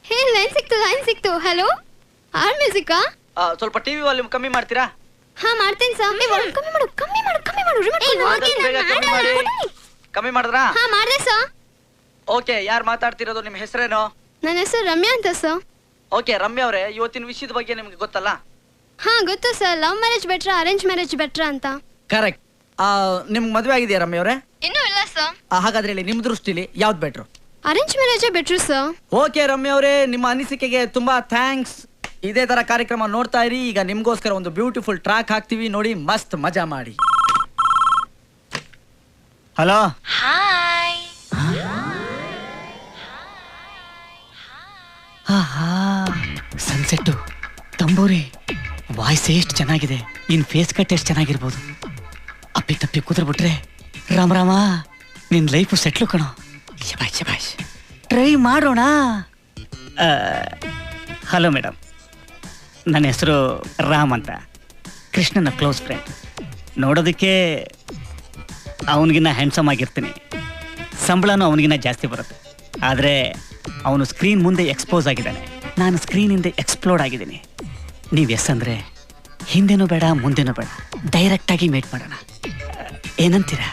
ಹೇ line ಸಿಕ್ತು hello R ಮ್ಯೂಸಿಕಾ ಸ್ವಲ್ಪ TV volume ಕಮ್ಮಿ ಮಾಡ್ತೀರಾ? ಹಾ ಮಾಡ್ತೀನಿ ಸರ್. ಕಮ್ಮಿ ಮಾಡು ಕಮ್ಮಿ ಮಾಡಿದ್ರಾ? ಹಾ ಮಾಡ್ದೆ ಸರ್. ಓಕೆ, ಯಾರು ಮಾತಾಡ್ತಿರೋದು? ನಿಮ್ಮ ಹೆಸರೇನು? ನನ್ನ ಹೆಸರು ರಮ್ಯಾ ಅಂತ ಸರ್. ಓಕೆ ರಮ್ಯಾ ಅವರೇ, ಇವತ್ತಿನ ವಿಷಯದ ಬಗ್ಗೆ ನಿಮ್ಗೆ ಗೊತ್ತಲ್ಲ? ಹಾ ಗೊತ್ತು ಸರ್. ಲವ್ ಮ್ಯಾರೇಜ್ ಬೆಟ್ರಾ ಅರೇಂಜ್ ಮ್ಯಾರೇಜ್ ಬೆಟ್ರಾ ಅಂತ. ಕರೆಕ್ಟ್. ನಿಮ್ಗೆ ಮದುವೆ ಆಗಿದೆಯಾ ರಮ್ಯಾ ಅವರೇ? ಇನ್ನೂ ಇಲ್ಲ ಸರ್. ಹಾಗಾದ್ರೆ ಹೇಳಿ, ನಿಮ್ ದೃಷ್ಟಿಲಿ ಯಾವ್ದು ಬೆಟ್ರು? ಅರೇಂಜ್ ಮ್ಯಾರೇಜೇ ಬೆಟ್ರು ಸರ್. ಓಕೆ ರಮ್ಯಾ ಅವರೇ, ನಿಮ್ಮ ಅನಿಸಿಕೆಗೆ ತುಂಬಾ ಥ್ಯಾಂಕ್ಸ್. ಇದೇ ತರ ಕಾರ್ಯಕ್ರಮ ನೋಡ್ತಾ ಇರಿ. ಈಗ ನಿಮ್ಗೋಸ್ಕರ ಒಂದು ಬ್ಯೂಟಿಫುಲ್ ಟ್ರ್ಯಾಕ್ ಹಾಕ್ತೀವಿ, ನೋಡಿ ಮಸ್ತ್ ಮಜಾ ಮಾಡಿ. Hello hi. ಸನ್ಸೆಟ್ಟು, ತಂಬೂರಿ, ವಾಯ್ಸ್ ಎಷ್ಟು ಚೆನ್ನಾಗಿದೆ. ಇನ್ ಫೇಸ್ ಕಟ್ ಎಷ್ಟು ಚೆನ್ನಾಗಿರ್ಬೋದು. ಅಪ್ಪಿ ತಪ್ಪಿ ಕೂತ್ಬಿಟ್ರೆ ರಾಮ ನಿನ್ ಲೈಫು ಸೆಟ್ಲು ಕಣೋ. ಶಬಾಷ್ ಟ್ರೈ ಮಾಡೋಣ. ಹಲೋ ಮೇಡಮ್, ನನ್ನ ಹೆಸರು ರಾಮ್ ಅಂತ, ಕೃಷ್ಣನ ಕ್ಲೋಸ್ ಫ್ರೆಂಡ್. ನೋಡೋದಕ್ಕೆ ಅವನಿಗಿನ್ನ ಹ್ಯಾಂಡ್ಸಮ್ ಆಗಿರ್ತೀನಿ, ಸಂಬಳನೂ ಅವನಿಗಿನ್ನ ಜಾಸ್ತಿ ಬರುತ್ತೆ. ಆದರೆ ಅವನು ಸ್ಕ್ರೀನ್ ಮುಂದೆ ಎಕ್ಸ್ಪೋಸ್ ಆಗಿದ್ದಾನೆ, ನಾನು ಸ್ಕ್ರೀನಿಂದ ಎಕ್ಸ್ಪ್ಲೋರ್ಡ್ ಆಗಿದ್ದೀನಿ. ನೀವು ಎಸ್ ಅಂದರೆ ಹಿಂದೆನೂ ಬೇಡ ಮುಂದೆನೂ ಬೇಡ, ಡೈರೆಕ್ಟಾಗಿ ಮೀಟ್ ಮಾಡೋಣ. ಏನಂತೀರಾ?